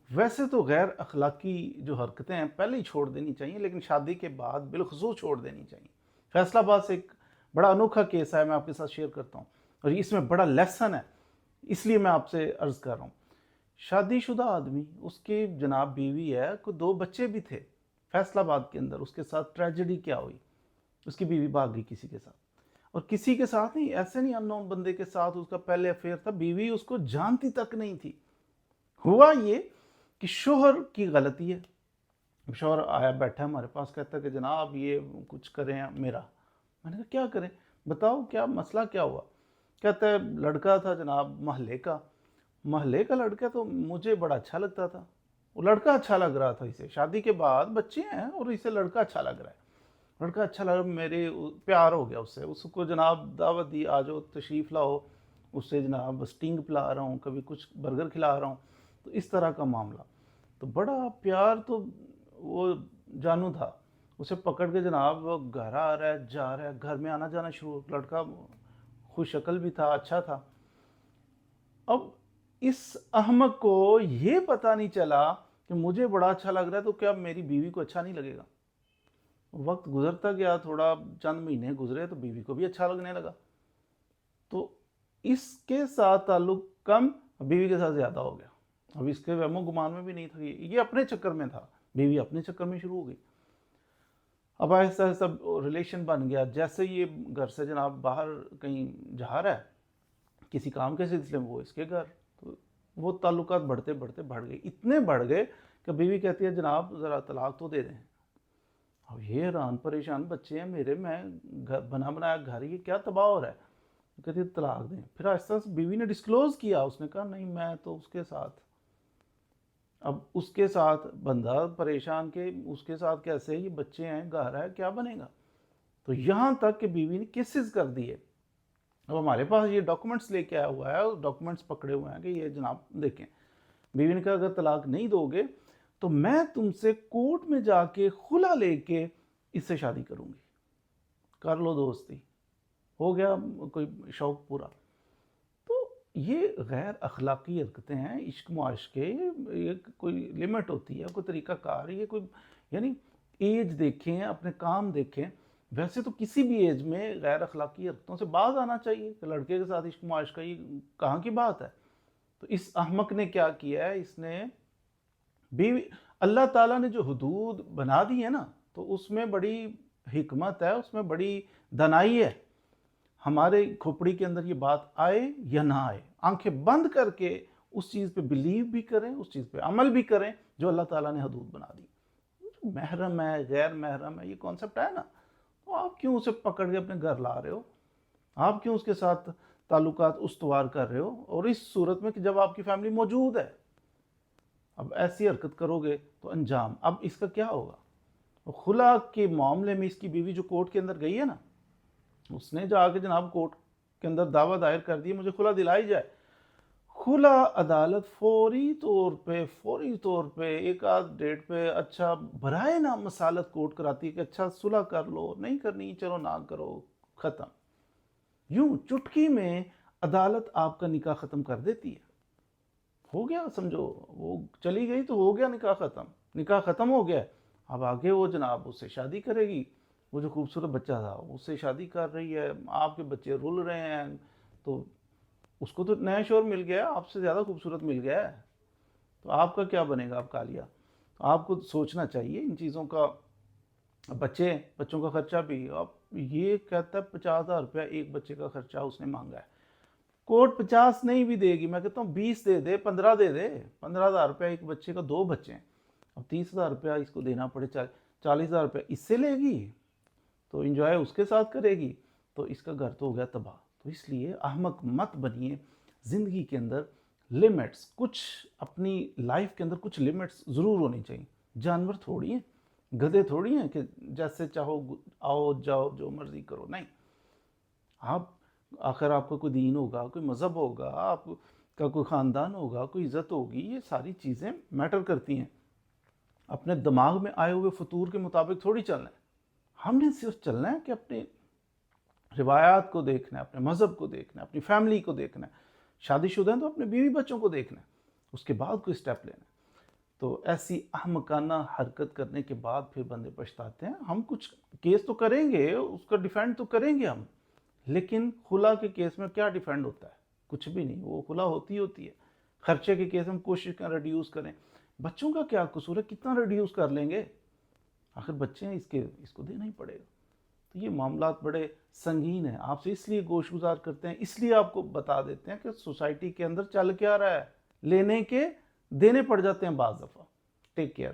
ویسے تو غیر اخلاقی جو حرکتیں ہیں پہلے ہی چھوڑ دینی چاہیے، لیکن شادی کے بعد بالخصوص چھوڑ دینی چاہیے۔ فیصل آباد سے ایک بڑا انوکھا کیس ہے، میں آپ کے ساتھ شیئر کرتا ہوں، اور اس میں بڑا لیسن ہے، اس لیے میں آپ سے عرض کر رہا ہوں۔ شادی شدہ آدمی، اس کی جناب بیوی ہے، کوئی 2 بچے بھی تھے فیصل آباد کے اندر، اس کے ساتھ ٹریجڈی کیا ہوئی، اس کی بیوی بھاگ گئی کسی کے ساتھ، اور کسی کے ساتھ نہیں، ایسے نہیں ان نون بندے کے ساتھ اس کا پہلے افیئر تھا، بیوی اس کو جانتی تک نہیں تھی۔ ہوا یہ کہ شوہر کی غلطی ہے، شوہر آیا بیٹھا ہمارے پاس، کہتا ہے کہ جناب یہ کچھ کریں میرا۔ میں نے کہا کیا کریں، بتاؤ کیا مسئلہ کیا ہوا؟ کہتا ہے لڑکا تھا جناب محلے کا لڑکا، تو مجھے بڑا اچھا لگتا تھا، وہ لڑکا اچھا لگ رہا تھا اسے، شادی کے بعد بچے ہیں اور اسے لڑکا اچھا لگ رہا ہے، لڑکا اچھا لگ رہا ہے، میرے پیار ہو گیا اس کو جناب دعوت دی، آ جاؤ تشریف لاؤ، اس سے جناب سٹنگ پلا رہا ہوں، کبھی کچھ برگر کھلا رہا ہوں، تو اس طرح کا معاملہ، تو بڑا پیار، تو وہ جانو تھا، اسے پکڑ کے جناب گھر آ رہا ہے، جا رہا ہے، گھر میں آنا جانا شروع، لڑکا خوش شکل بھی تھا، اچھا تھا۔ اب اس احمق کو یہ پتہ نہیں چلا کہ مجھے بڑا اچھا لگ رہا ہے، تو کیا میری بیوی کو اچھا نہیں لگے گا؟ وقت گزرتا گیا، تھوڑا چند مہینے گزرے تو بیوی کو بھی اچھا لگنے لگا، تو اس کے ساتھ تعلق کم، بیوی کے ساتھ زیادہ ہو گیا۔ اب اس کے وہم و گمان میں بھی نہیں تھا، یہ اپنے چکر میں تھا، بیوی اپنے چکر میں شروع ہو گئی۔ اب آہستہ آہستہ ریلیشن بن گیا، جیسے یہ گھر سے جناب باہر کہیں جا رہا ہے کسی کام کے سلسلے میں، وہ اس کے گھر، تو وہ تعلقات بڑھتے بڑھتے بڑھ گئے، اتنے بڑھ گئے کہ بیوی کہتی ہے جناب ذرا طلاق تو دے دیں۔ اب یہ حیران پریشان، بچے ہیں میرے، میں بنا بنایا گھر، یہ کیا تباہ ہو رہا ہے؟ کہتی ہے طلاق دیں۔ پھر آہستہ آہستہ بیوی نے ڈسکلوز کیا، اس نے کہا نہیں میں تو اس کے ساتھ، اب اس کے ساتھ بندہ پریشان کہ اس کے ساتھ کیسے، یہ بچے ہیں، گھر ہے، کیا بنے گا؟ تو یہاں تک کہ بیوی نے کیسز کر دیے۔ اب ہمارے پاس یہ ڈاکومنٹس لے کے آیا ہوا ہے، ڈاکومنٹس پکڑے ہوئے ہیں کہ یہ جناب دیکھیں، بیوی نے کہا اگر طلاق نہیں دو گے تو میں تم سے کورٹ میں جا کے خلا لے کے اس سے شادی کروں گی، کر لو دوستی، ہو گیا کوئی شوق پورا۔ تو یہ غیر اخلاقی حرکتیں ہیں، عشق معاشقے، یہ کوئی لمٹ ہوتی ہے، کوئی طریقہ کار، یہ کوئی یعنی ایج دیکھیں، اپنے کام دیکھیں۔ ویسے تو کسی بھی ایج میں غیر اخلاقی حرکتوں سے باز آنا چاہیے، کہ لڑکے کے ساتھ عشق معاشقہ، یہ کہاں کی بات ہے؟ تو اس احمق نے کیا کیا ہے، اس نے بیوی، اللہ تعالیٰ نے جو حدود بنا دی ہے نا، تو اس میں بڑی حکمت ہے، اس میں بڑی دانائی ہے۔ ہمارے کھوپڑی کے اندر یہ بات آئے یا نہ آئے، آنکھیں بند کر کے اس چیز پہ بلیو بھی کریں، اس چیز پہ عمل بھی کریں جو اللہ تعالیٰ نے حدود بنا دی۔ محرم ہے، غیر محرم ہے، یہ کانسیپٹ ہے نا، تو آپ کیوں اسے پکڑ کے اپنے گھر لا رہے ہو؟ آپ کیوں اس کے ساتھ تعلقات استوار کر رہے ہو؟ اور اس صورت میں کہ جب آپ کی فیملی موجود ہے، اب ایسی حرکت کرو گے تو انجام، اب اس کا کیا ہوگا؟ خلا کے معاملے میں اس کی بیوی جو کورٹ کے اندر گئی ہے نا، اس نے جا کے جناب کورٹ کے اندر دعویٰ دائر کر دی مجھے خلا دلائی جائے۔ خلا عدالت فوری طور پہ ایک آدھ ڈیٹ پہ اچھا برائے نام مسالت کورٹ کراتی ہے کہ اچھا صلح کر لو، نہیں کرنی چلو نہ کرو، ختم۔ یوں چٹکی میں عدالت آپ کا نکاح ختم کر دیتی ہے، ہو گیا، سمجھو وہ چلی گئی تو ہو گیا نکاح ختم ہو گیا۔ اب آگے وہ جناب اس سے شادی کرے گی، وہ جو خوبصورت بچہ تھا اس سے شادی کر رہی ہے، آپ کے بچے رول رہے ہیں، تو اس کو تو نیا شوہر مل گیا، آپ سے زیادہ خوبصورت مل گیا ہے، تو آپ کا کیا بنے گا؟ آپ کالیا، تو آپ کو سوچنا چاہیے ان چیزوں کا۔ بچوں کا خرچہ بھی، اب یہ کہتا ہے 50,000 روپیہ ایک بچے کا خرچہ اس نے مانگا ہے، کورٹ 50 نہیں بھی دے گی، میں کہتا ہوں 20 دے دے، 15 دے دے، 15,000 روپیہ ایک بچے کا، 2 بچے ہیں، اب 30,000 روپیہ اس کو دینا پڑے، 40,000 روپیہ اس سے لے گی، تو انجوائے اس کے ساتھ کرے گی، تو اس کا گھر تو ہو گیا تباہ۔ تو اس لیے احمق مت بنیے، زندگی کے اندر لمٹس، کچھ اپنی لائف کے اندر کچھ لمٹس ضرور ہونی چاہیے۔ جانور تھوڑی ہیں، گدھے تھوڑی ہیں کہ جیسے چاہو آؤ جاؤ جو مرضی کرو، نہیں۔ آپ آخر آپ کا کوئی دین ہوگا، کوئی مذہب ہوگا، آپ کا کوئی خاندان ہوگا، کوئی عزت ہوگی، یہ ساری چیزیں میٹر کرتی ہیں۔ اپنے دماغ میں آئے ہوئے فطور کے مطابق تھوڑی چلنا ہے، ہم نے صرف چلنا ہے کہ اپنے روایات کو دیکھنا ہے، اپنے مذہب کو دیکھنا ہے، اپنی فیملی کو دیکھنا ہے، شادی شدہ ہیں تو اپنے بیوی بچوں کو دیکھنا ہے، اس کے بعد کوئی سٹیپ لینا ہے۔ تو ایسی احمقانہ حرکت کرنے کے بعد پھر بندے پچھتاتے ہیں. ہم کچھ کیس تو کریں گے، اس کا ڈیفینڈ تو کریں گے ہم، لیکن خلا کے کیس میں کیا ڈیفینڈ ہوتا ہے؟ کچھ بھی نہیں. وہ خلا ہوتی ہے. خرچے کے کیس میں کوشش کریں ریڈیوس کریں. بچوں کا کیا قصور ہے؟ کتنا ریڈیوس کر لیں گے؟ آخر بچے ہیں، اس کو دینا ہی پڑے گا. تو یہ معاملات بڑے سنگین ہیں. آپ سے اس لیے گوش گزار کرتے ہیں، اس لیے آپ کو بتا دیتے ہیں کہ سوسائٹی کے اندر چل کیا رہا ہے. لینے کے دینے پڑ جاتے ہیں بعض دفعہ. Take care.